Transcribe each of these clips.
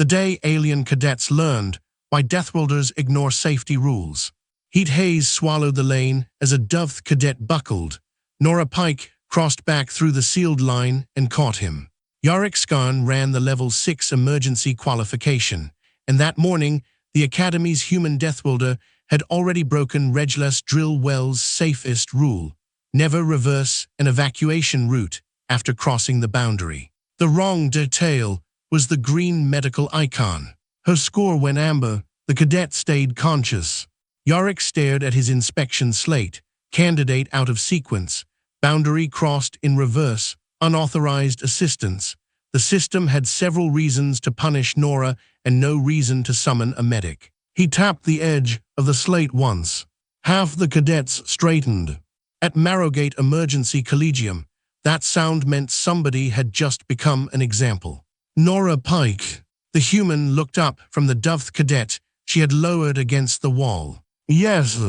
The day alien cadets learned why Deathworlders ignore safety rules. Heat haze swallowed the lane as a Dove cadet buckled. Nora Pike crossed back through the sealed line and caught him. Yarick Skarn ran the Level 6 emergency qualification, and that morning, the Academy's human Deathworlder had already broken Reglas Drillwell's safest rule: never reverse an evacuation route after crossing the boundary. The wrong detail was the green medical icon. Her score went amber. The cadet stayed conscious. Yarick stared at his inspection slate. Candidate out of sequence. Boundary crossed in reverse. Unauthorized assistance. The system had several reasons to punish Nora and no reason to summon a medic. He tapped the edge of the slate once. Half the cadets straightened. At Marrowgate Emergency Collegium, that sound meant somebody had just become an example. Nora Pike. The human looked up from the Dove cadet she had lowered against the wall. Yes,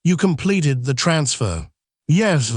you completed the transfer. Yes,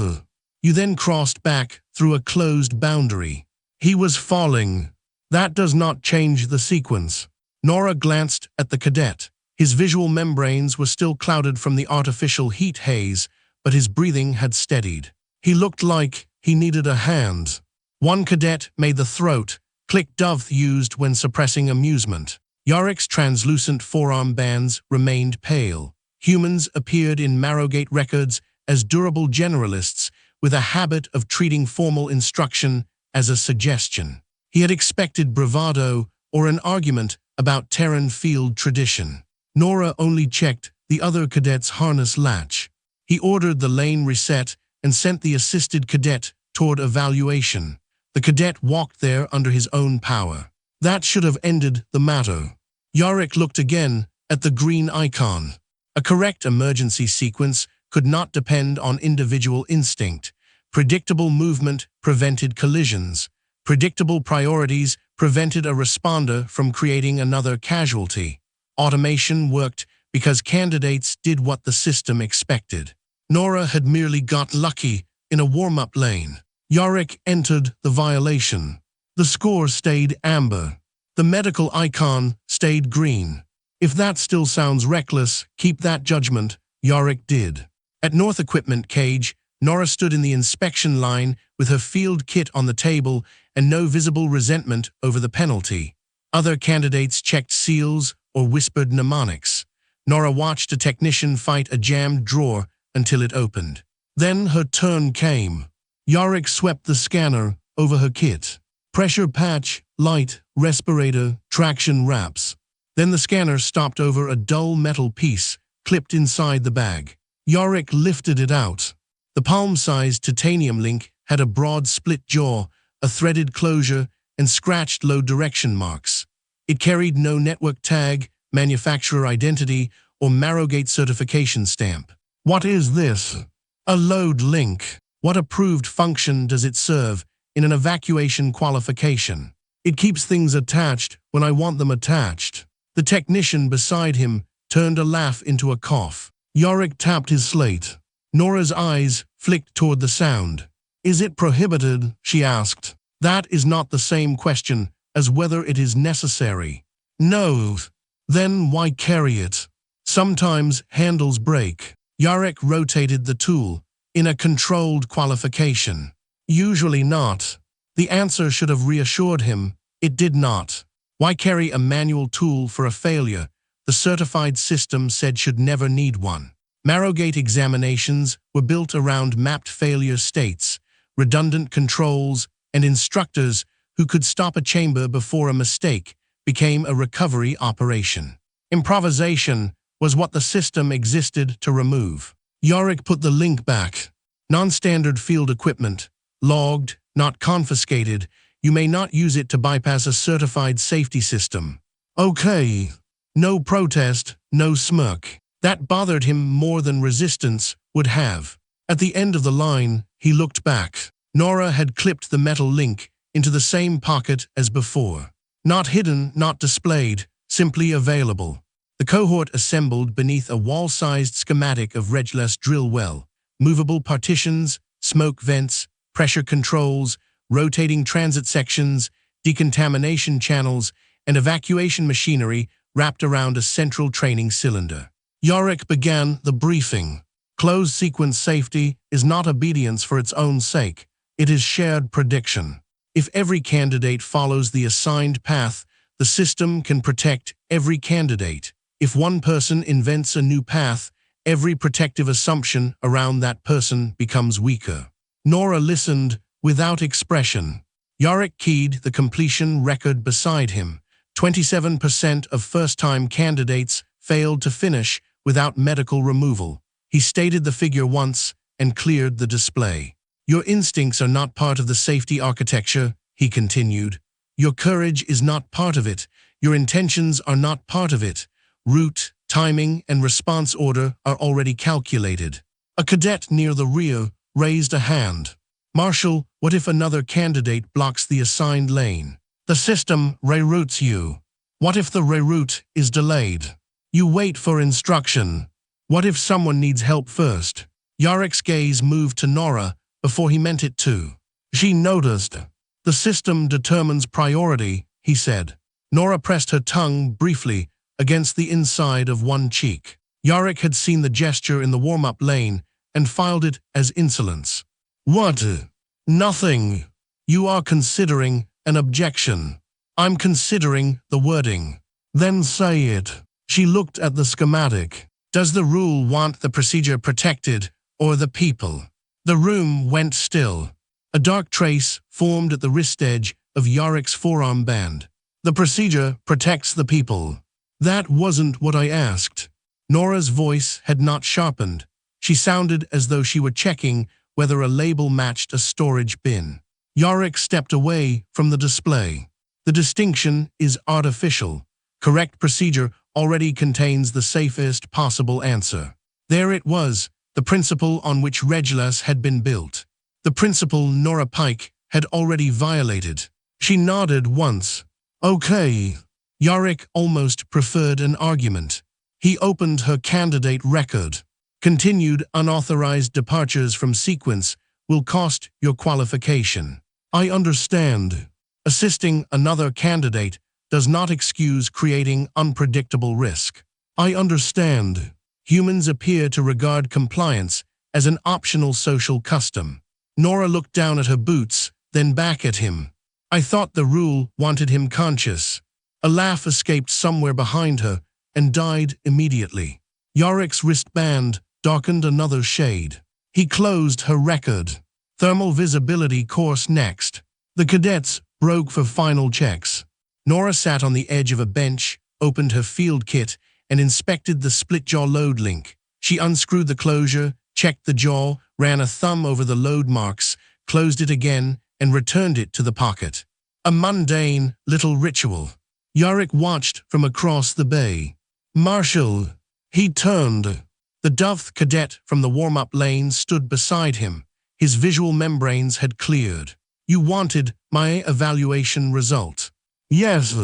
you then crossed back through a closed boundary. He was falling. That does not change the sequence. Nora glanced at the cadet. His visual membranes were still clouded from the artificial heat haze, but his breathing had steadied. He looked like he needed a hand. One cadet made the throat click Dove used when suppressing amusement. Yarick's translucent forearm bands remained pale. Humans appeared in Marrowgate records as durable generalists with a habit of treating formal instruction as a suggestion. He had expected bravado or an argument about Terran field tradition. Nora only checked the other cadet's harness latch. He ordered the lane reset and sent the assisted cadet toward evaluation. The cadet walked there under his own power. That should have ended the matter. Yarick looked again at the green icon. A correct emergency sequence could not depend on individual instinct. Predictable movement prevented collisions. Predictable priorities prevented a responder from creating another casualty. Automation worked because candidates did what the system expected. Nora had merely got lucky in a warm-up lane. Yarick entered the violation. The score stayed amber. The medical icon stayed green. If that still sounds reckless, keep that judgment. Yarick did. At North Equipment Cage, Nora stood in the inspection line with her field kit on the table and no visible resentment over the penalty. Other candidates checked seals or whispered mnemonics. Nora watched a technician fight a jammed drawer until it opened. Then her turn came. Yarick swept the scanner over her kit. Pressure patch, light, respirator, traction wraps. Then the scanner stopped over a dull metal piece clipped inside the bag. Yarick lifted it out. The palm-sized titanium link had a broad split jaw, a threaded closure, and scratched low direction marks. It carried no network tag, manufacturer identity, or Marrowgate certification stamp. What is this? A load link. What approved function does it serve in an evacuation qualification? It keeps things attached when I want them attached. The technician beside him turned a laugh into a cough. Yarick tapped his slate. Nora's eyes flicked toward the sound. Is it prohibited? She asked. That is not the same question as whether it is necessary. No. Then why carry it? Sometimes handles break. Yarick rotated the tool. In a controlled qualification. Usually not. The answer should have reassured him. It did not. Why carry a manual tool for a failure the certified system said should never need one? Marrowgate examinations were built around mapped failure states, redundant controls, and instructors who could stop a chamber before a mistake became a recovery operation. Improvisation was what the system existed to remove. Yarick put the link back. Non-standard field equipment. Logged, not confiscated. You may not use it to bypass a certified safety system. Okay. No protest, no smirk. That bothered him more than resistance would have. At the end of the line, he looked back. Nora had clipped the metal link into the same pocket as before. Not hidden, not displayed, simply available. The cohort assembled beneath a wall-sized schematic of Reglas drill well, movable partitions, smoke vents, pressure controls, rotating transit sections, decontamination channels, and evacuation machinery wrapped around a central training cylinder. Yorick began the briefing. Closed sequence safety is not obedience for its own sake. It is shared prediction. If every candidate follows the assigned path, the system can protect every candidate. If one person invents a new path, every protective assumption around that person becomes weaker. Nora listened without expression. Yorick keyed the completion record beside him. 27% of first-time candidates failed to finish without medical removal. He stated the figure once and cleared the display. Your instincts are not part of the safety architecture, he continued. Your courage is not part of it. Your intentions are not part of it. Route, timing, and response order are already calculated. A cadet near the rear raised a hand. Marshal, what if another candidate blocks the assigned lane? The system reroutes you. What if the reroute is delayed? You wait for instruction. What if someone needs help first? Yorick's gaze moved to Nora before he meant it to. She noticed. The system determines priority, he said. Nora pressed her tongue briefly against the inside of one cheek. Yorick had seen the gesture in the warm-up lane and filed it as insolence. What? Nothing. You are considering an objection. I'm considering the wording. Then say it. She looked at the schematic. Does the rule want the procedure protected or the people? The room went still. A dark trace formed at the wrist edge of Yorick's forearm band. The procedure protects the people. That wasn't what I asked. Nora's voice had not sharpened. She sounded as though she were checking whether a label matched a storage bin. Yorick stepped away from the display. The distinction is artificial. Correct procedure already contains the safest possible answer. There it was, the principle on which Regulus had been built. The principle Nora Pike had already violated. She nodded once. Okay. Yorick almost preferred an argument. He opened her candidate record. Continued unauthorized departures from sequence will cost your qualification. I understand. Assisting another candidate does not excuse creating unpredictable risk. I understand. Humans appear to regard compliance as an optional social custom. Nora looked down at her boots, then back at him. I thought the rule wanted him conscious. A laugh escaped somewhere behind her and died immediately. Yorick's wristband darkened another shade. He closed her record. Thermal visibility course next. The cadets broke for final checks. Nora sat on the edge of a bench, opened her field kit, and inspected the split-jaw load link. She unscrewed the closure, checked the jaw, ran a thumb over the load marks, closed it again, and returned it to the pocket. A mundane little ritual. Yorick watched from across the bay. Marshal. He turned. The dove's cadet from the warm-up lane stood beside him. His visual membranes had cleared. You wanted my evaluation result. Yes.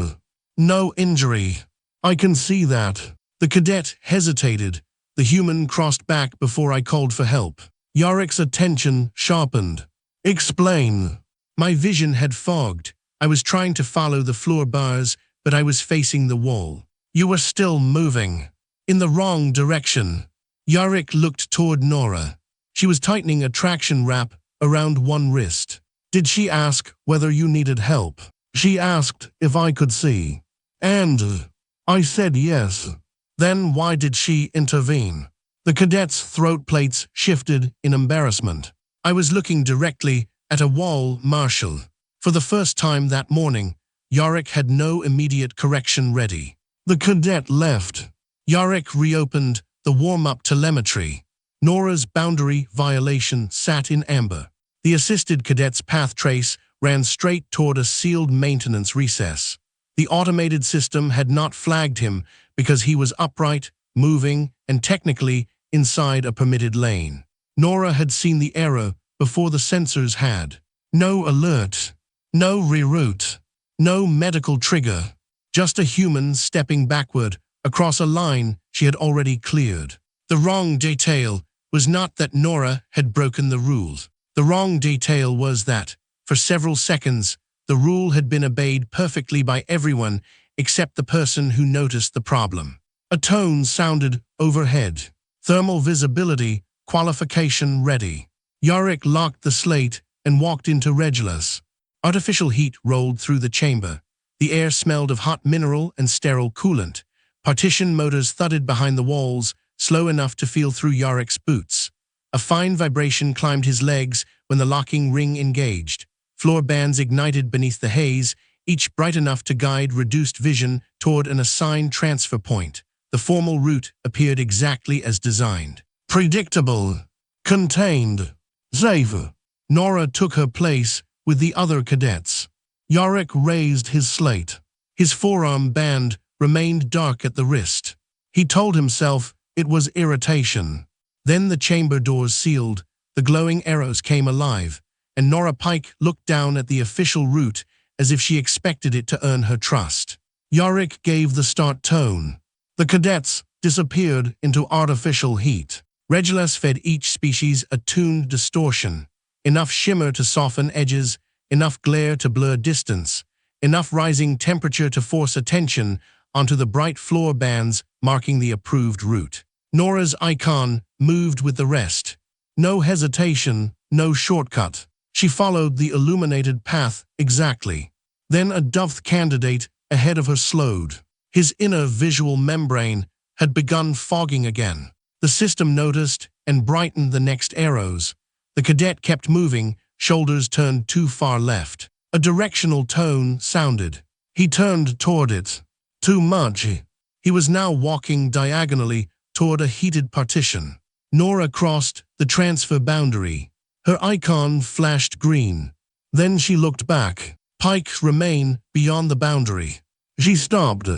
No injury. I can see that. The cadet hesitated. The human crossed back before I called for help. Yorick's attention sharpened. Explain. My vision had fogged. I was trying to follow the floor bars, but I was facing the wall. You were still moving. In the wrong direction. Yorick looked toward Nora. She was tightening a traction wrap around one wrist. Did she ask whether you needed help? She asked if I could see. And I said yes. Then why did she intervene? The cadet's throat plates shifted in embarrassment. I was looking directly at a wall, Marshal. For the first time that morning, Yorick had no immediate correction ready. The cadet left. Yorick reopened the warm-up telemetry. Nora's boundary violation sat in amber. The assisted cadet's path trace ran straight toward a sealed maintenance recess. The automated system had not flagged him because he was upright, moving, and technically inside a permitted lane. Nora had seen the error before the sensors had. No alert. No reroute. No medical trigger. Just a human stepping backward across a line she had already cleared. The wrong detail was not that Nora had broken the rule. The wrong detail was that, for several seconds, the rule had been obeyed perfectly by everyone except the person who noticed the problem. A tone sounded overhead. Thermal visibility, qualification ready. Yarick locked the slate and walked into Regulus. Artificial heat rolled through the chamber. The air smelled of hot mineral and sterile coolant. Partition motors thudded behind the walls, slow enough to feel through Yarick's boots. A fine vibration climbed his legs when the locking ring engaged. Floor bands ignited beneath the haze, each bright enough to guide reduced vision toward an assigned transfer point. The formal route appeared exactly as designed. Predictable. Contained. Safe. Nora took her place with the other cadets. Yarick raised his slate. His forearm band remained dark at the wrist. He told himself it was irritation. Then the chamber doors sealed, the glowing arrows came alive, and Nora Pike looked down at the official route as if she expected it to earn her trust. Yarick gave the start tone. The cadets disappeared into artificial heat. Regulus fed each species a tuned distortion, enough shimmer to soften edges, enough glare to blur distance, enough rising temperature to force attention onto the bright floor bands marking the approved route. Nora's icon moved with the rest. No hesitation, no shortcut. She followed the illuminated path exactly. Then a dovethed candidate ahead of her slowed. His inner visual membrane had begun fogging again. The system noticed and brightened the next arrows. The cadet kept moving, shoulders turned too far left. A directional tone sounded. He turned toward it. Too much. He was now walking diagonally toward a heated partition. Nora crossed the transfer boundary. Her icon flashed green. Then she looked back. Pike remained beyond the boundary. She stopped.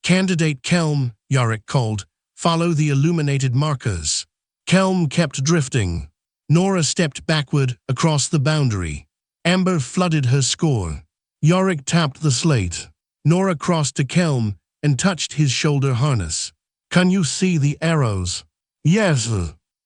Candidate Kelm, Yarick called. Follow the illuminated markers. Kelm kept drifting. Nora stepped backward across the boundary. Amber flooded her score. Yarick tapped the slate. Nora crossed to Kelm and touched his shoulder harness. Can you see the arrows? Yes.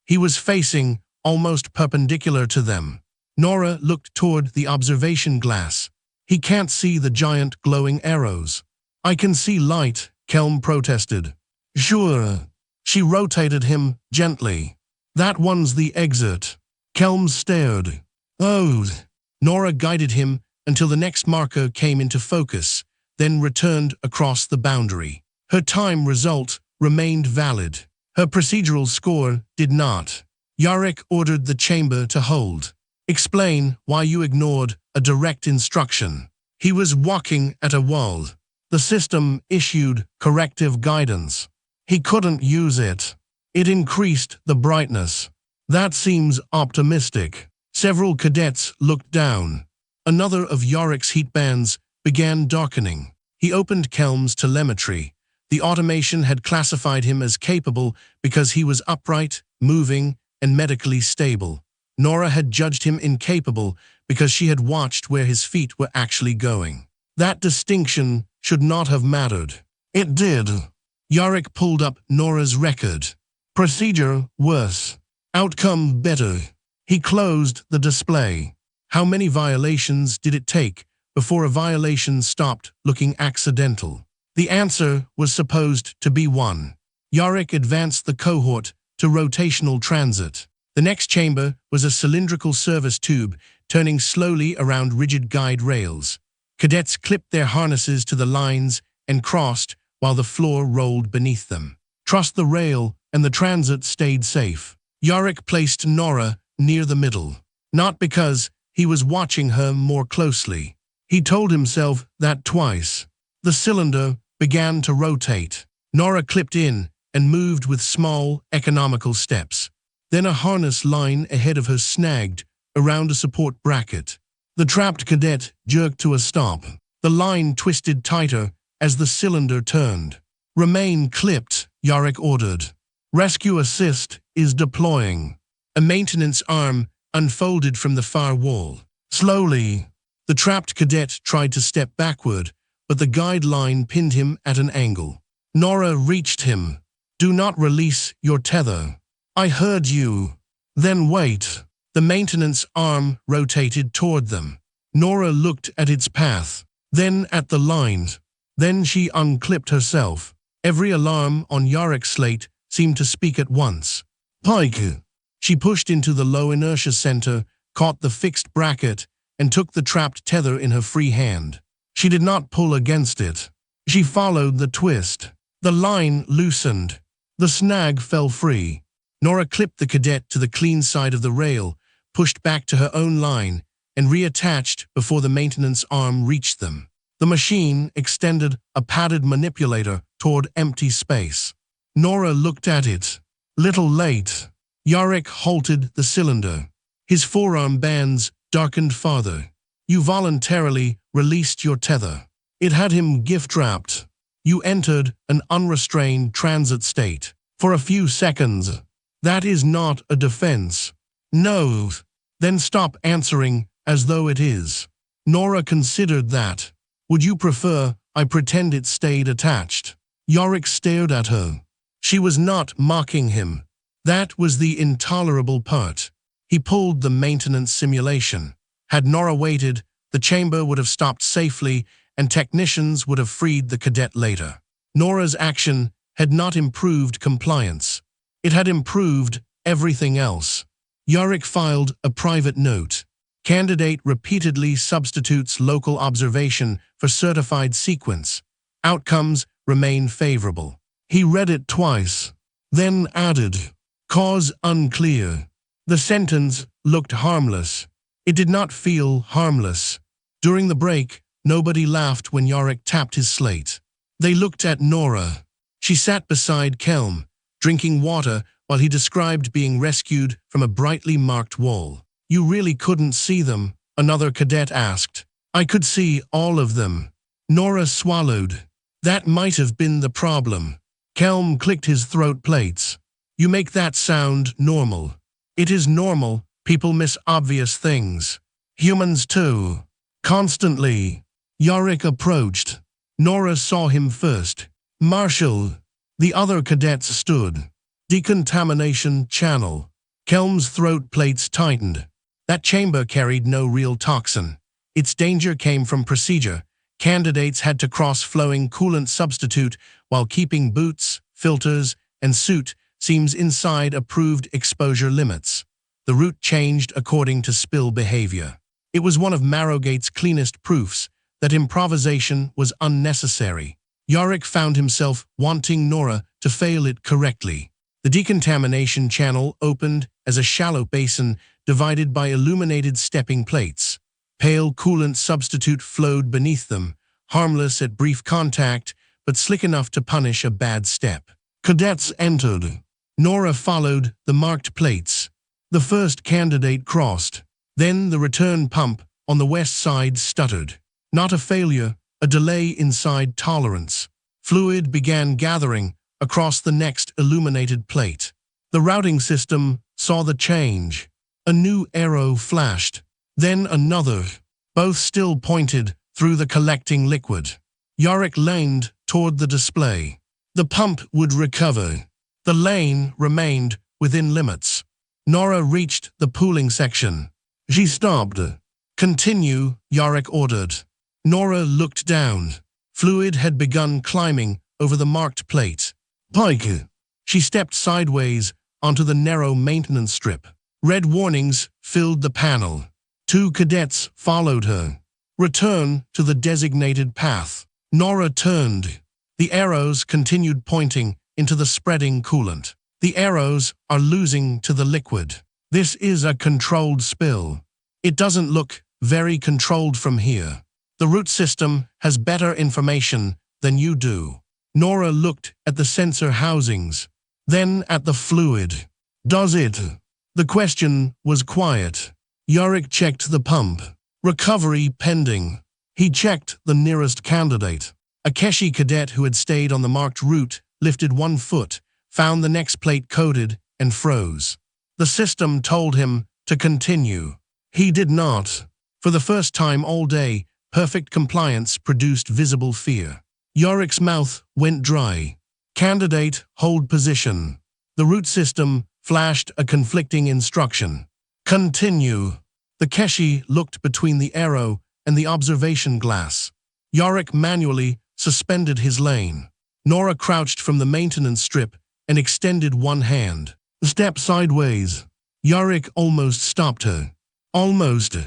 He was facing almost perpendicular to them. Nora looked toward the observation glass. He can't see the giant glowing arrows. I can see light, Kelm protested. Sure. She rotated him gently. That one's the exit. Kelm stared. Oh. Nora guided him until the next marker came into focus, then returned across the boundary. Her time result remained valid. Her procedural score did not. Yarick ordered the chamber to hold. Explain why you ignored a direct instruction. He was walking at a wall. The system issued corrective guidance. He couldn't use it. It increased the brightness. That seems optimistic. Several cadets looked down. Another of Yarick's heat bands began darkening. He opened Kelm's telemetry. The automation had classified him as capable because he was upright, moving, and medically stable. Nora had judged him incapable because she had watched where his feet were actually going. That distinction should not have mattered. It did. Yarick pulled up Nora's record. Procedure worse. Outcome better. He closed the display. How many violations did it take before a violation stopped looking accidental? The answer was supposed to be 1. Yarick advanced the cohort to rotational transit. The next chamber was a cylindrical service tube turning slowly around rigid guide rails. Cadets clipped their harnesses to the lines and crossed while the floor rolled beneath them. Trust the rail, and the transit stayed safe. Yarick placed Nora near the middle. Not because he was watching her more closely. He told himself that twice. The cylinder began to rotate. Nora clipped in and moved with small, economical steps. Then a harness line ahead of her snagged around a support bracket. The trapped cadet jerked to a stop. The line twisted tighter as the cylinder turned. Remain clipped, Yarick ordered. Rescue assist is deploying. A maintenance arm unfolded from the far wall. Slowly, the trapped cadet tried to step backward, but the guide line pinned him at an angle. Nora reached him. Do not release your tether. I heard you. Then wait. The maintenance arm rotated toward them. Nora looked at its path, then at the line. Then she unclipped herself. Every alarm on Yarick's slate seemed to speak at once. Pike! She pushed into the low inertia center, caught the fixed bracket, and took the trapped tether in her free hand. She did not pull against it. She followed the twist. The line loosened. The snag fell free. Nora clipped the cadet to the clean side of the rail, pushed back to her own line, and reattached before the maintenance arm reached them. The machine extended a padded manipulator toward empty space. Nora looked at it. Little late. Yarick halted the cylinder. His forearm bands darkened farther. You voluntarily released your tether. It had him gift-wrapped. You entered an unrestrained transit state. For a few seconds. That is not a defense. No. Then stop answering as though it is. Nora considered that. Would you prefer I pretend it stayed attached? Yarick stared at her. She was not mocking him. That was the intolerable part. He pulled the maintenance simulation. Had Nora waited, the chamber would have stopped safely and technicians would have freed the cadet later. Nora's action had not improved compliance. It had improved everything else. Yarick filed a private note. Candidate repeatedly substitutes local observation for certified sequence. Outcomes remain favorable. He read it twice, then added, cause unclear. The sentence looked harmless. It did not feel harmless. During the break, nobody laughed when Yarick tapped his slate. They looked at Nora. She sat beside Kelm, drinking water while he described being rescued from a brightly marked wall. You really couldn't see them, another cadet asked. I could see all of them. Nora swallowed. That might have been the problem. Kelm clicked his throat plates. You make that sound normal. It is normal. People miss obvious things. Humans too. Constantly. Yarick approached. Nora saw him first. Marshal. The other cadets stood. Decontamination channel. Kelm's throat plates tightened. That chamber carried no real toxin. Its danger came from procedure. Candidates had to cross flowing coolant substitute while keeping boots, filters, and suit seams inside approved exposure limits. The route changed according to spill behavior. It was one of Marrowgate's cleanest proofs that improvisation was unnecessary. Yarick found himself wanting Nora to fail it correctly. The decontamination channel opened as a shallow basin divided by illuminated stepping plates. Pale coolant substitute flowed beneath them, harmless at brief contact, but slick enough to punish a bad step. Cadets entered. Nora followed the marked plates. The first candidate crossed. Then the return pump on the west side stuttered. Not a failure, a delay inside tolerance. Fluid began gathering across the next illuminated plate. The routing system saw the change. A new arrow flashed. Then another. Both still pointed through the collecting liquid. Yarick leaned toward the display. The pump would recover. The lane remained within limits. Nora reached the pooling section. She stopped. Continue, Yarick ordered. Nora looked down. Fluid had begun climbing over the marked plate. Pike. She stepped sideways onto the narrow maintenance strip. Red warnings filled the panel. 2 cadets followed her. Return to the designated path. Nora turned. The arrows continued pointing into the spreading coolant. The arrows are losing to the liquid. This is a controlled spill. It doesn't look very controlled from here. The root system has better information than you do. Nora looked at the sensor housings, then at the fluid. Does it? The question was quiet. Yarick checked the pump. Recovery pending. He checked the nearest candidate. A Keshi cadet who had stayed on the marked route lifted 1 foot, found the next plate coded, and froze. The system told him to continue. He did not. For the first time all day, perfect compliance produced visible fear. Yarick's mouth went dry. Candidate, hold position. The root system flashed a conflicting instruction. Continue. The Keshi looked between the arrow and the observation glass. Yarick manually suspended his lane. Nora crouched from the maintenance strip and extended one hand. Step sideways. Yarick almost stopped her. Almost.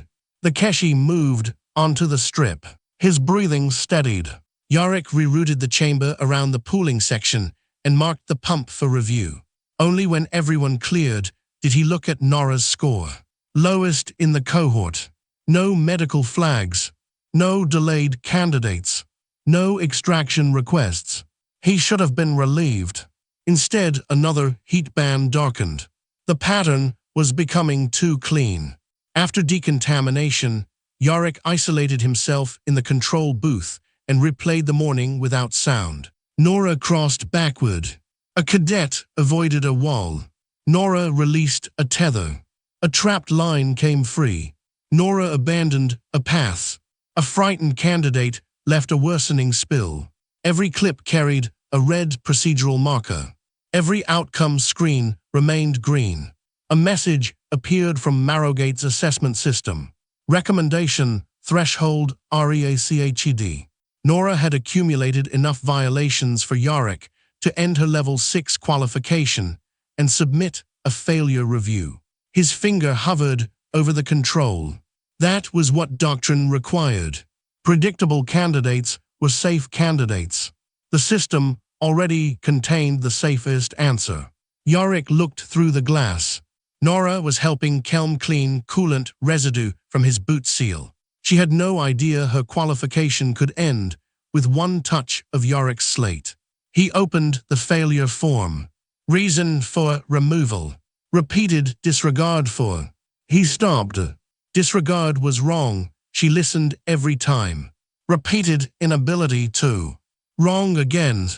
The Keshi moved onto the strip. His breathing steadied. Yarick rerouted the chamber around the pooling section and marked the pump for review. Only when everyone cleared did he look at Nora's score. Lowest in the cohort. No medical flags. No delayed candidates. No extraction requests. He should have been relieved. Instead, another heat band darkened. The pattern was becoming too clean. After decontamination, Yarick isolated himself in the control booth and replayed the morning without sound. Nora crossed backward. A cadet avoided a wall. Nora released a tether. A trapped line came free. Nora abandoned a path. A frightened candidate left a worsening spill. Every clip carried a red procedural marker. Every outcome screen remained green. A message appeared from Marrowgate's assessment system. Recommendation, threshold, REACHED. Nora had accumulated enough violations for Yarick to end her level 6 qualification and submit a failure review. His finger hovered over the control. That was what doctrine required. Predictable candidates were safe candidates. The system already contained the safest answer. Yarick looked through the glass. Nora was helping Kelm clean coolant residue from his boot seal. She had no idea her qualification could end with one touch of Yarick's slate. He opened the failure form. Reason for removal. Repeated disregard for. He stopped. Disregard was wrong. She listened every time. Repeated inability to. Wrong again.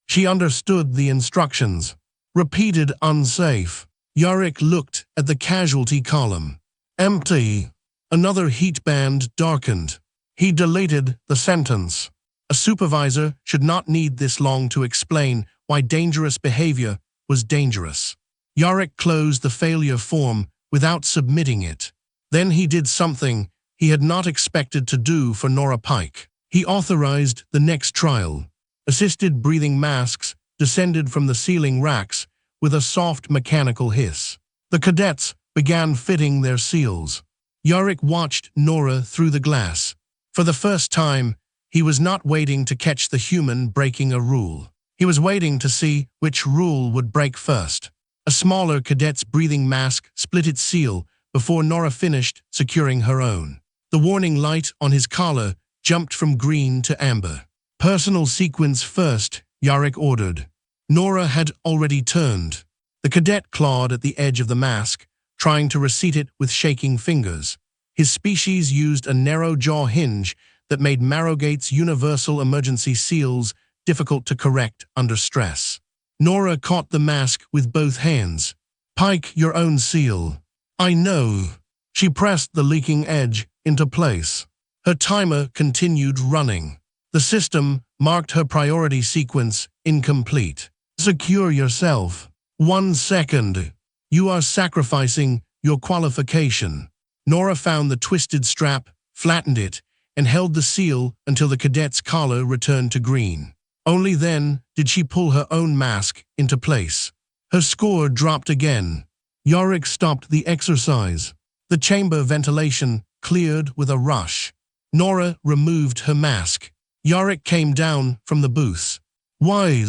She understood the instructions. Repeated unsafe. Yarick looked at the casualty column. Empty. Another heat band darkened. He deleted the sentence. A supervisor should not need this long to explain why dangerous behavior was dangerous. Yarick closed the failure form without submitting it. Then he did something he had not expected to do for Nora Pike. He authorized the next trial. Assisted breathing masks descended from the ceiling racks with a soft mechanical hiss. The cadets began fitting their seals. Yarick watched Nora through the glass. For the first time, he was not waiting to catch the human breaking a rule. He was waiting to see which rule would break first. A smaller cadet's breathing mask split its seal before Nora finished securing her own. The warning light on his collar jumped from green to amber. Personal sequence first, Yarick ordered. Nora had already turned. The cadet clawed at the edge of the mask, trying to reseat it with shaking fingers. His species used a narrow jaw hinge that made Marrowgate's universal emergency seals difficult to correct under stress. Nora caught the mask with both hands. Pike your own seal. I know. She pressed the leaking edge into place. Her timer continued running. The system marked her priority sequence incomplete. Secure yourself. 1 second. You are sacrificing your qualification. Nora found the twisted strap, flattened it, and held the seal until the cadet's collar returned to green. Only then did she pull her own mask into place. Her score dropped again. Yarick stopped the exercise. The chamber ventilation cleared with a rush. Nora removed her mask. Yarick came down from the booth. Why?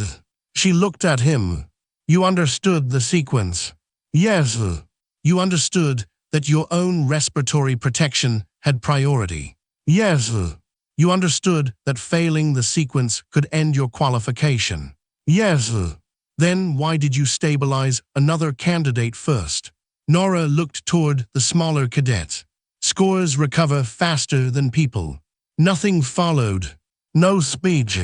She looked at him. You understood the sequence. Yes. You understood that your own respiratory protection had priority. Yes. You understood that failing the sequence could end your qualification. Yes. Then why did you stabilize another candidate first? Nora looked toward the smaller cadet. Scores recover faster than people. Nothing followed. No speech.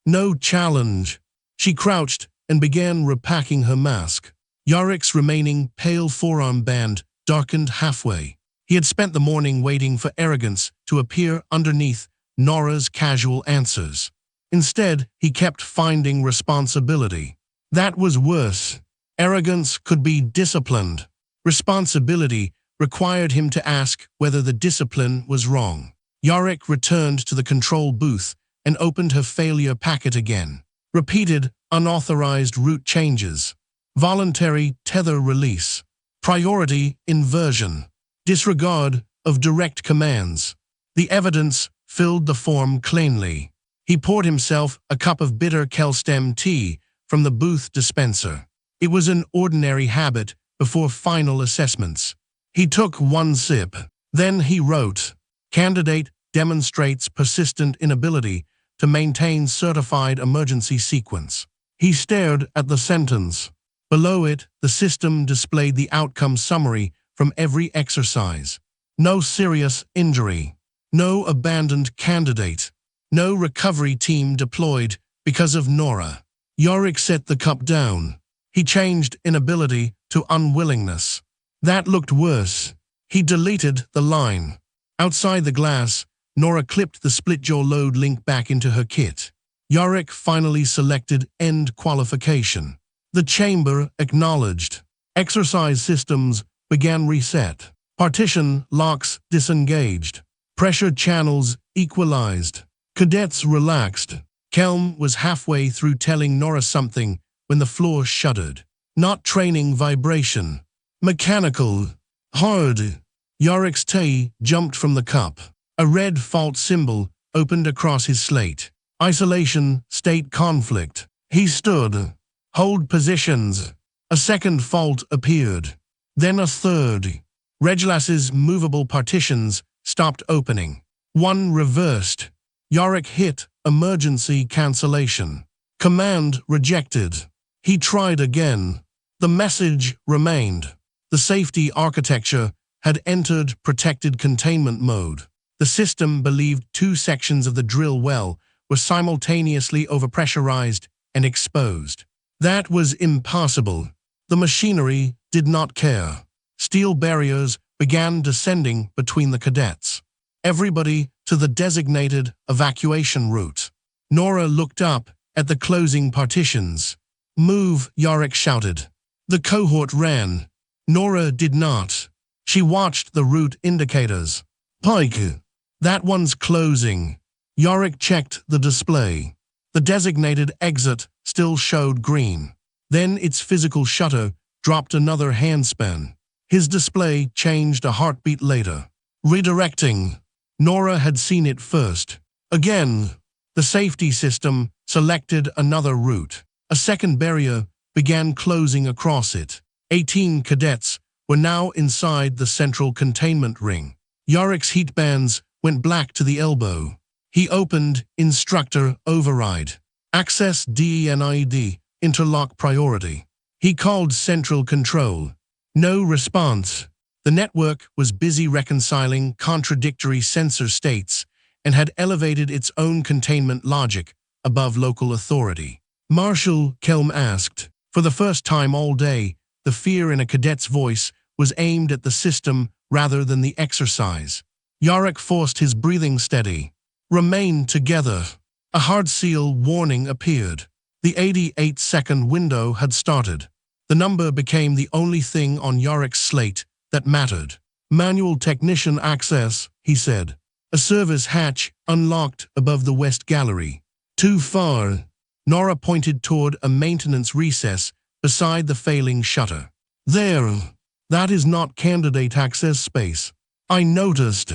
No challenge. She crouched and began repacking her mask. Yarick's remaining pale forearm band darkened halfway. He had spent the morning waiting for arrogance to appear underneath Nora's casual answers. Instead, he kept finding responsibility. That was worse. Arrogance could be disciplined. Responsibility required him to ask whether the discipline was wrong. Yarick returned to the control booth and opened her failure packet again. Repeated, unauthorized route changes. Voluntary tether release. Priority inversion. Disregard of direct commands. The evidence filled the form cleanly. He poured himself a cup of bitter Kelstem tea from the booth dispenser. It was an ordinary habit before final assessments. He took one sip. Then he wrote, "Candidate demonstrates persistent inability to maintain certified emergency sequence." He stared at the sentence. Below it, the system displayed the outcome summary from every exercise. No serious injury. No abandoned candidate. No recovery team deployed because of Nora. Yorick set the cup down. He changed inability to unwillingness. That looked worse. He deleted the line. Outside the glass, Nora clipped the split-jaw load link back into her kit. Yorick finally selected End Qualification. The chamber acknowledged. Exercise systems began reset. Partition locks disengaged. Pressure channels equalized. Cadets relaxed. Kelm was halfway through telling Nora something when the floor shuddered. Not training vibration. Mechanical. Hard. Yorick's tea jumped from the cup. A red fault symbol opened across his slate. Isolation, state conflict. He stood. Hold positions. A second fault appeared. Then a third. Reglas's movable partitions stopped opening. One reversed. Yorick hit emergency cancellation. Command rejected. He tried again. The message remained. The safety architecture had entered protected containment mode. The system believed 2 sections of the drill well were simultaneously overpressurized and exposed. That was impossible. The machinery did not care. Steel barriers began descending between the cadets. Everybody to the designated evacuation route. Nora looked up at the closing partitions. "Move," Yorick shouted. The cohort ran. Nora did not. She watched the route indicators. "Pike, that one's closing." Yorick checked the display. The designated exit still showed green. Then its physical shutter dropped another handspan. His display changed a heartbeat later. Redirecting. Nora had seen it first. Again, the safety system selected another route. A second barrier began closing across it. 18 cadets were now inside the central containment ring. Yorick's heat bands went black to the elbow. He opened Instructor Override. Access DENID, Interlock Priority. He called Central Control. No response. The network was busy reconciling contradictory sensor states and had elevated its own containment logic above local authority. Marshal Kelm asked. For the first time all day, the fear in a cadet's voice was aimed at the system rather than the exercise. Yorick forced his breathing steady. Remain together. A hard seal warning appeared. The 88-second window had started. The number became the only thing on Yorick's slate that mattered. Manual technician access, he said. A service hatch unlocked above the west gallery. Too far. Nora pointed toward a maintenance recess beside the failing shutter. There. That is not candidate access space. I noticed.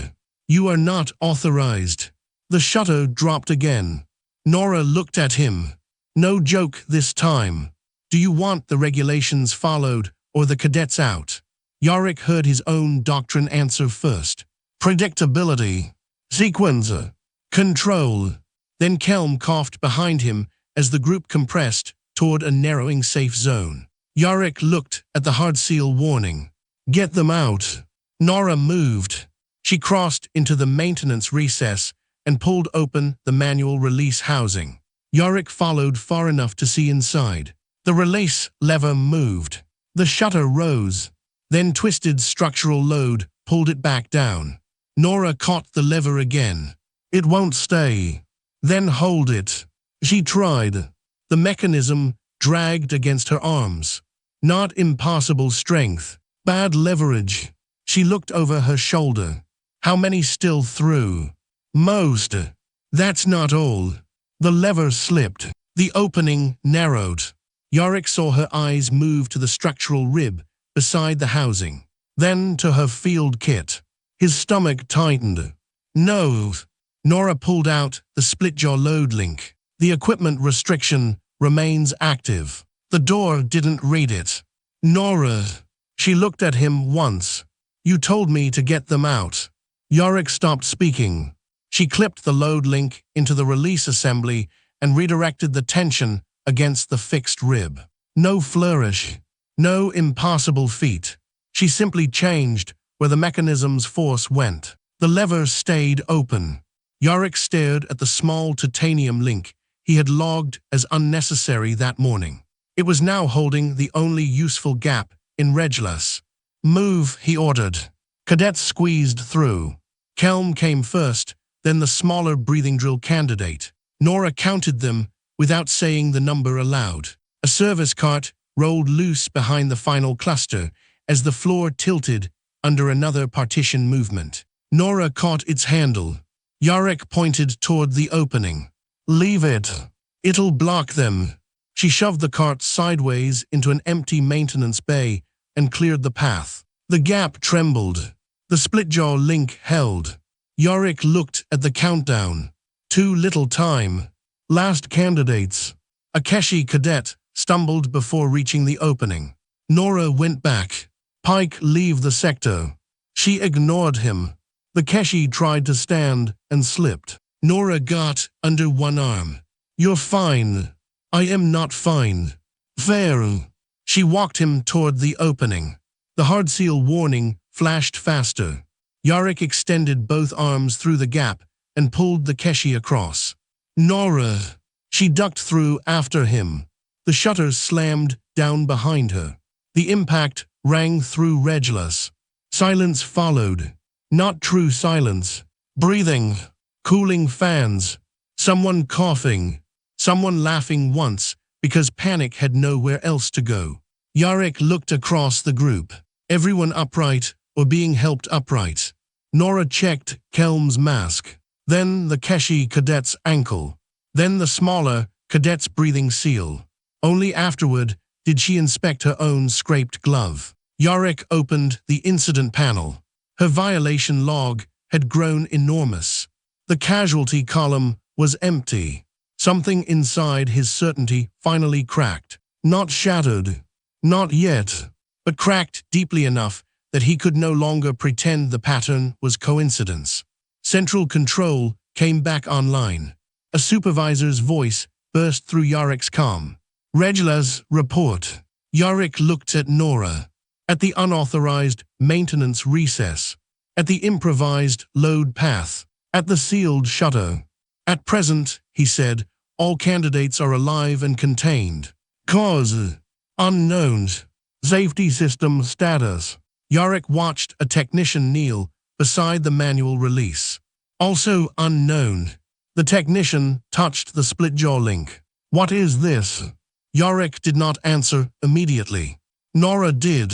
You are not authorized. The shutter dropped again. Nora looked at him. No joke this time. Do you want the regulations followed or the cadets out? Yorick heard his own doctrine answer first. Predictability. Sequencer. Control. Then Kelm coughed behind him as the group compressed toward a narrowing safe zone. Yorick looked at the hard seal warning. Get them out. Nora moved. She crossed into the maintenance recess and pulled open the manual release housing. Yorick followed far enough to see inside. The release lever moved. The shutter rose. Then twisted structural load pulled it back down. Nora caught the lever again. It won't stay. Then hold it. She tried. The mechanism dragged against her arms. Not impossible strength. Bad leverage. She looked over her shoulder. How many still through? Most. That's not all. The lever slipped. The opening narrowed. Yorick saw her eyes move to the structural rib beside the housing, then to her field kit. His stomach tightened. No. Nora pulled out the split-jaw load link. The equipment restriction remains active. The door didn't read it. Nora. She looked at him once. You told me to get them out. Yorick stopped speaking. She clipped the load link into the release assembly and redirected the tension against the fixed rib. No flourish. No impossible feat. She simply changed where the mechanism's force went. The lever stayed open. Yorick stared at the small titanium link he had logged as unnecessary that morning. It was now holding the only useful gap in Regulus. Move, he ordered. Cadets squeezed through. Kelm came first, then the smaller breathing drill candidate. Nora counted them without saying the number aloud. A service cart rolled loose behind the final cluster as the floor tilted under another partition movement. Nora caught its handle. Yorick pointed toward the opening. Leave it. It'll block them. She shoved the cart sideways into an empty maintenance bay and cleared the path. The gap trembled. The split-jaw link held. Yorick looked at the countdown. Too little time. Last candidates. A Keshi cadet stumbled before reaching the opening. Nora went back. Pike, leave the sector. She ignored him. The Keshi tried to stand and slipped. Nora got under one arm. You're fine. I am not fine. Fair. She walked him toward the opening. The hard seal warning flashed faster. Yorick extended both arms through the gap and pulled the Keshi across. Nora. She ducked through after him. The shutters slammed down behind her. The impact rang through Regulus. Silence followed. Not true silence. Breathing. Cooling fans. Someone coughing. Someone laughing once because panic had nowhere else to go. Yorick looked across the group. Everyone upright or being helped upright. Nora checked Kelm's mask. Then the Keshi cadet's ankle. Then the smaller cadet's breathing seal. Only afterward did she inspect her own scraped glove. Yorick opened the incident panel. Her violation log had grown enormous. The casualty column was empty. Something inside his certainty finally cracked. Not shattered. Not yet. But cracked deeply enough that he could no longer pretend the pattern was coincidence. Central control came back online. A supervisor's voice burst through Yorick's calm. Regulus, report. Yorick looked at Nora. At the unauthorized maintenance recess. At the improvised load path. At the sealed shutter. At present, he said, all candidates are alive and contained. Cause. Unknown. Safety system status. Yorick watched a technician kneel beside the manual release. Also unknown. The technician touched the split-jaw link. What is this? Yorick did not answer immediately. Nora did.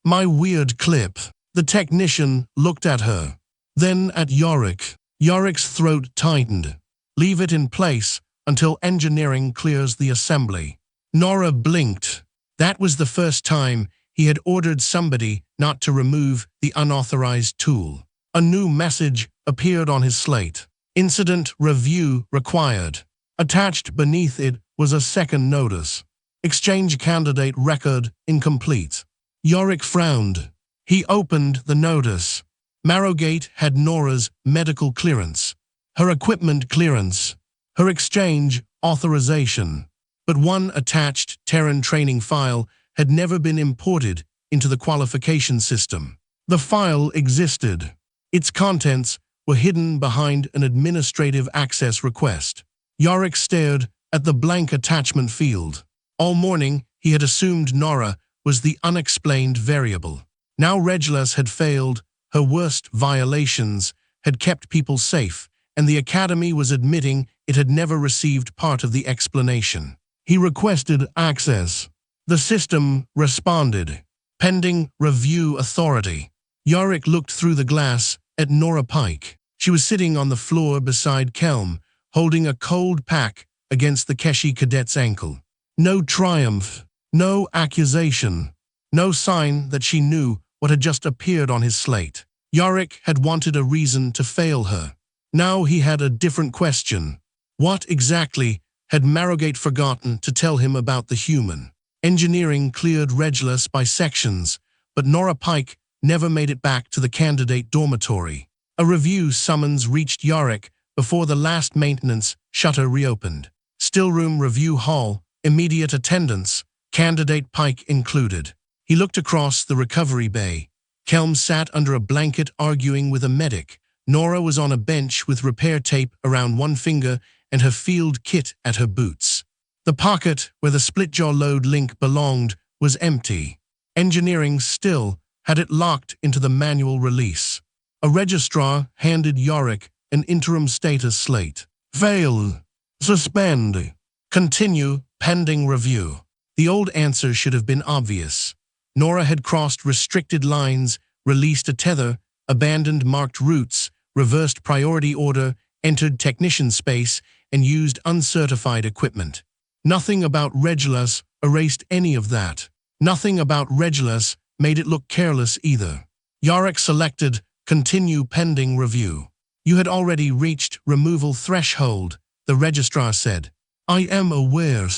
My weird clip. The technician looked at her. Then at Yorick. Yorick's throat tightened. Leave it in place until engineering clears the assembly. Nora blinked. That was the first time he had ordered somebody not to remove the unauthorized tool. A new message appeared on his slate. Incident review required. Attached beneath it was a second notice. Exchange candidate record incomplete. Yorick frowned. He opened the notice. Marrowgate had Nora's medical clearance, her equipment clearance, her exchange authorization. But one attached Terran training file had never been imported into the qualification system. The file existed. Its contents were hidden behind an administrative access request. Yorick stared at the blank attachment field. All morning, he had assumed Nora was the unexplained variable. Now Regulus had failed, her worst violations had kept people safe, and the Academy was admitting it had never received part of the explanation. He requested access. The system responded. Pending review authority. Yorick looked through the glass at Nora Pike. She was sitting on the floor beside Kelm, holding a cold pack against the Keshi cadet's ankle. No triumph, no accusation, no sign that she knew what had just appeared on his slate. Yarick had wanted a reason to fail her. Now he had a different question. What exactly had Marrowgate forgotten to tell him about the human? Engineering cleared Regulus by sections, but Nora Pike never made it back to the candidate dormitory. A review summons reached Yarick before the last maintenance shutter reopened. Stillroom review hall, immediate attendance, candidate Pike included. He looked across the recovery bay. Kelm sat under a blanket arguing with a medic. Nora was on a bench with repair tape around one finger and her field kit at her boots. The pocket where the split-jaw load link belonged was empty. Engineering still had it locked into the manual release. A registrar handed Yarick an interim status slate. Fail. Suspend. Continue pending review. The old answer should have been obvious. Nora had crossed restricted lines, released a tether, abandoned marked routes, reversed priority order, entered technician space, and used uncertified equipment. Nothing about Regulus erased any of that. Nothing about Regulus made it look careless either. Yarick selected Continue pending review. You had already reached removal threshold, the registrar said. I am aware.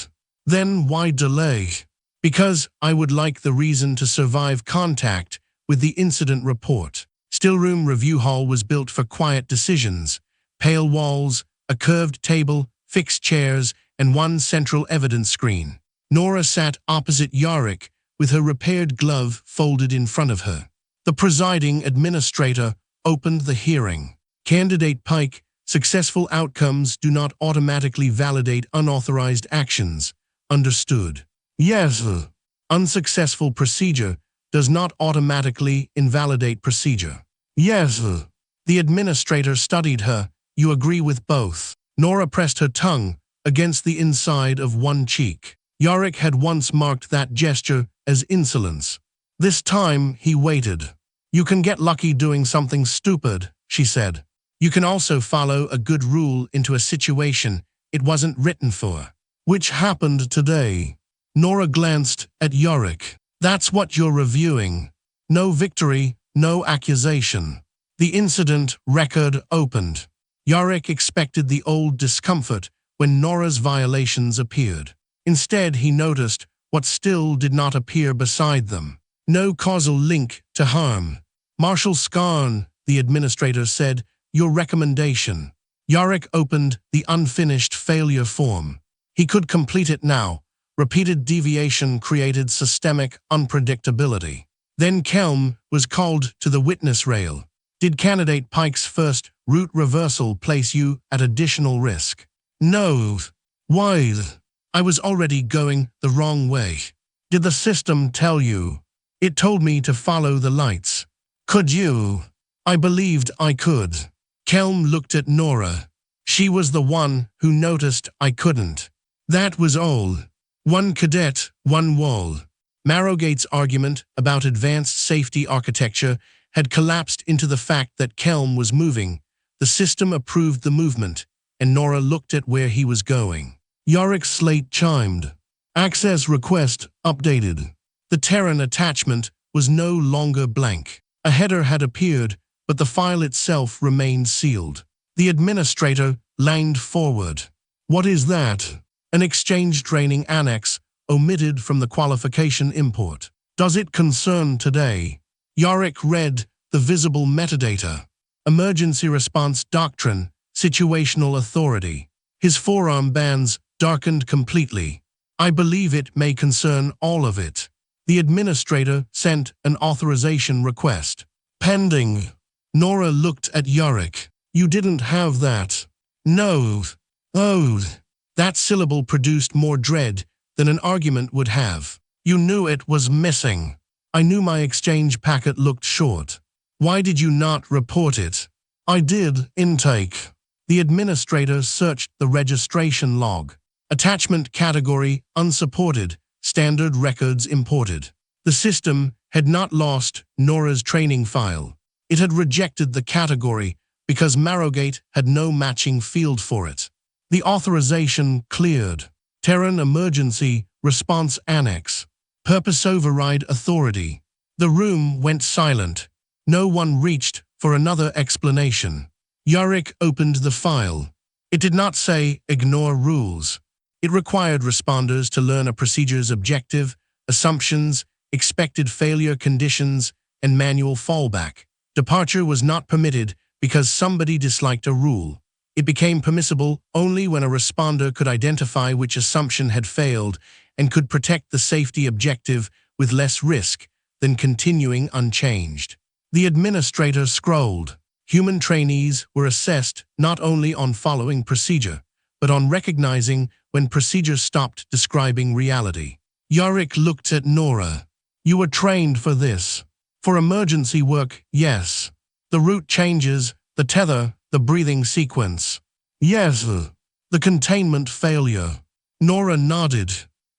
Then why delay? Because I would like the reason to survive contact with the incident report. Stillroom review hall was built for quiet decisions. Pale walls, a curved table, fixed chairs, and one central evidence screen. Nora sat opposite Yarick with her repaired glove folded in front of her. The presiding administrator opened the hearing. Candidate Pike, successful outcomes do not automatically validate unauthorized actions. Understood. Yes. Unsuccessful procedure does not automatically invalidate procedure. Yes. The administrator studied her. You agree with both. Nora pressed her tongue against the inside of one cheek. Yarick had once marked that gesture as insolence. This time he waited. You can get lucky doing something stupid, she said. You can also follow a good rule into a situation it wasn't written for. Which happened today. Nora glanced at Yarick. That's what you're reviewing. No victory, no accusation. The incident record opened. Yarick expected the old discomfort when Nora's violations appeared. Instead, he noticed what still did not appear beside them. No causal link to harm. Marshal Skarn, the administrator said, your recommendation. Yarick opened the unfinished failure form. He could complete it now. Repeated deviation created systemic unpredictability. Then Kelm was called to the witness rail. Did candidate Pike's first route reversal place you at additional risk? No. Why? I was already going the wrong way. Did the system tell you? It told me to follow the lights. Could you? I believed I could. Kelm looked at Nora. She was the one who noticed I couldn't. That was all. One cadet, one wall. Marrowgate's argument about advanced safety architecture had collapsed into the fact that Kelm was moving. The system approved the movement, and Nora looked at where he was going. Yarick's slate chimed. Access request updated. The Terran attachment was no longer blank. A header had appeared, but the file itself remained sealed. The administrator leaned forward. What is that? An exchange training annex omitted from the qualification import. Does it concern today? Yarick read the visible metadata. Emergency response doctrine, situational authority. His forearm bands darkened completely. I believe it may concern all of it. The administrator sent an authorization request. Pending. Nora looked at Yarick. You didn't have that. No. Oh. That syllable produced more dread than an argument would have. You knew it was missing. I knew my exchange packet looked short. Why did you not report it? I did, intake. The administrator searched the registration log. Attachment category unsupported, standard records imported. The system had not lost Nora's training file. It had rejected the category because Marrowgate had no matching field for it. The authorization cleared. Terran Emergency Response Annex. Purpose Override Authority. The room went silent. No one reached for another explanation. Yarick opened the file. It did not say ignore rules. It required responders to learn a procedure's objective, assumptions, expected failure conditions, and manual fallback. Departure was not permitted because somebody disliked a rule. It became permissible only when a responder could identify which assumption had failed and could protect the safety objective with less risk than continuing unchanged. The administrator scrolled. Human trainees were assessed not only on following procedure, but on recognizing when procedure stopped describing reality. Yarick looked at Nora. You were trained for this. For emergency work, yes. The route changes, the tether, the breathing sequence. Yes. The containment failure. Nora nodded.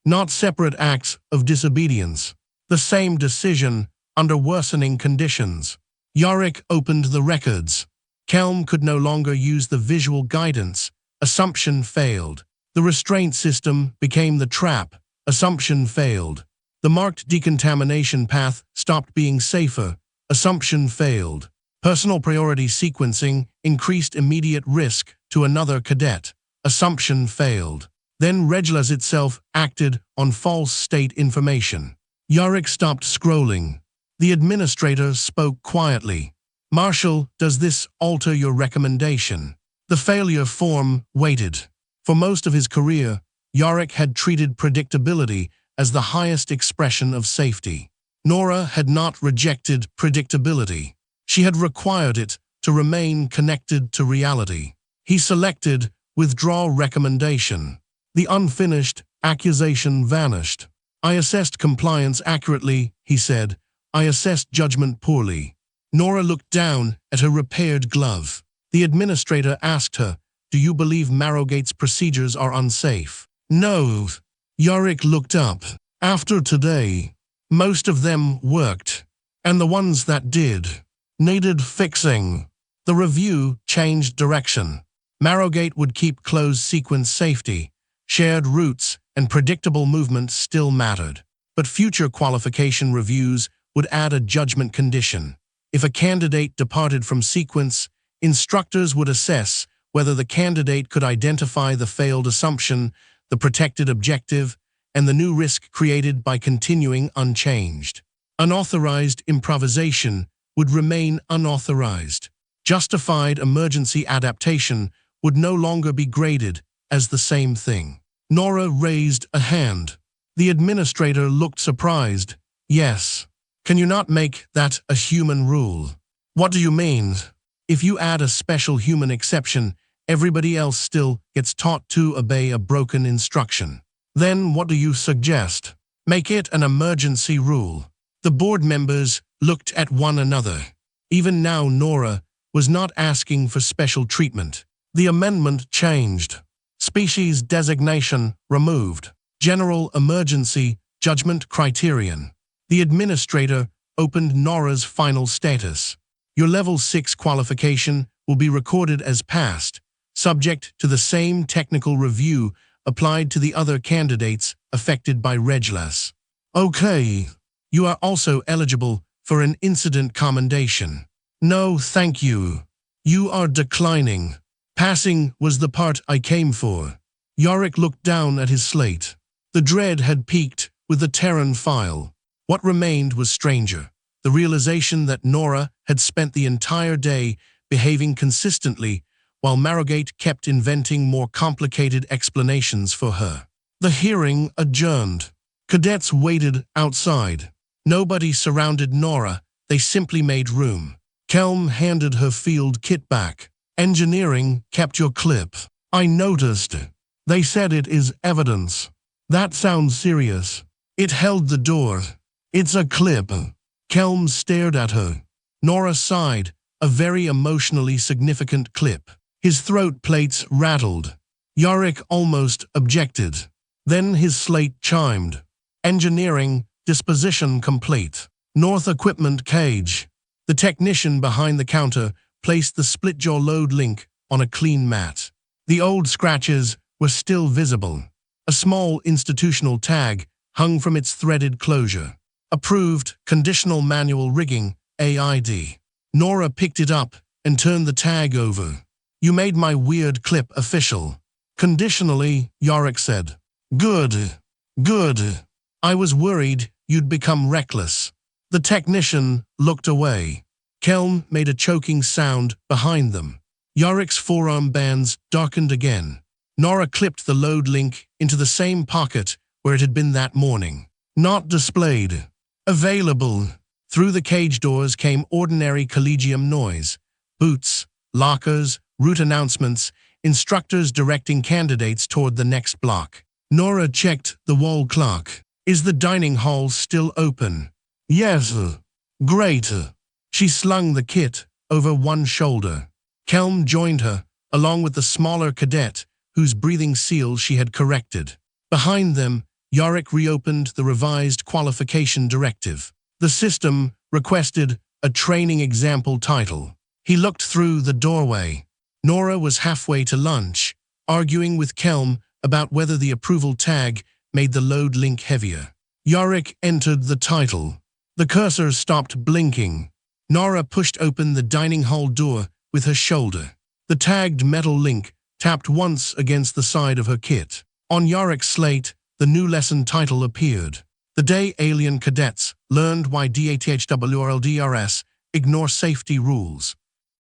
Not separate acts of disobedience. The same decision under worsening conditions. Yarick opened the records. Kelm could no longer use the visual guidance. Assumption failed. The restraint system became the trap. Assumption failed. The marked decontamination path stopped being safer. Assumption failed. Personal priority sequencing increased immediate risk to another cadet. Assumption failed. Then Regulus itself acted on false state information. Yarick stopped scrolling. The administrator spoke quietly. Marshal, does this alter your recommendation? The failure form waited. For most of his career, Yarick had treated predictability as the highest expression of safety. Nora had not rejected predictability. She had required it to remain connected to reality. He selected withdraw recommendation. The unfinished accusation vanished. I assessed compliance accurately, he said. I assessed judgment poorly. Nora looked down at her repaired glove. The administrator asked her, do you believe Marrowgate's procedures are unsafe? No. Yarick looked up. After today, most of them worked, and the ones that did needed fixing. The review changed direction. Marrowgate would keep closed sequence safety. Shared routes and predictable movement still mattered. But future qualification reviews would add a judgment condition. If a candidate departed from sequence, instructors would assess whether the candidate could identify the failed assumption, the protected objective, and the new risk created by continuing unchanged. Unauthorized improvisation would remain unauthorized. Justified emergency adaptation would no longer be graded as the same thing. Nora raised a hand. The administrator looked surprised. Yes. Can you not make that a human rule? What do you mean? If you add a special human exception, everybody else still gets taught to obey a broken instruction. Then what do you suggest? Make it an emergency rule. The board members looked at one another. Even now Nora was not asking for special treatment. The amendment changed. Species designation removed. General emergency judgment criterion. The administrator opened Nora's final status. Your level 6 qualification will be recorded as passed, subject to the same technical review applied to the other candidates affected by Regulus. Okay. You are also eligible for an incident commendation. No, thank you. You are declining. Passing was the part I came for. Yarick looked down at his slate. The dread had peaked with the Terran file. What remained was stranger. The realization that Nora had spent the entire day behaving consistently while Marrowgate kept inventing more complicated explanations for her. The hearing adjourned. Cadets waited outside. Nobody surrounded Nora, they simply made room. Kelm handed her field kit back. Engineering kept your clip. I noticed. They said it is evidence. That sounds serious. It held the door. It's a clip. Kelm stared at her. Nora sighed, a very emotionally significant clip. His throat plates rattled. Yarick almost objected. Then his slate chimed. Engineering, disposition complete. North equipment cage. The technician behind the counter placed the split-jaw load link on a clean mat. The old scratches were still visible. A small institutional tag hung from its threaded closure. Approved Conditional Manual Rigging, AID. Nora picked it up and turned the tag over. You made my weird clip official. Conditionally, Yorick said. Good. Good. I was worried you'd become reckless. The technician looked away. Kelm made a choking sound behind them. Yorick's forearm bands darkened again. Nora clipped the load link into the same pocket where it had been that morning. Not displayed. Available. Through the cage doors came ordinary collegium noise. Boots, lockers, route announcements, instructors directing candidates toward the next block. Nora checked the wall clock. Is the dining hall still open? Yes. Great. She slung the kit over one shoulder. Kelm joined her, along with the smaller cadet, whose breathing seal she had corrected. Behind them, Yorick reopened the revised qualification directive. The system requested a training example title. He looked through the doorway. Nora was halfway to lunch, arguing with Kelm about whether the approval tag made the load link heavier. Yorick entered the title. The cursor stopped blinking. Nora pushed open the dining hall door with her shoulder. The tagged metal link tapped once against the side of her kit. On Yorick's slate, the new lesson title appeared. The Day Alien Cadets Learned Why DATHWRLDRS Ignore Safety Rules.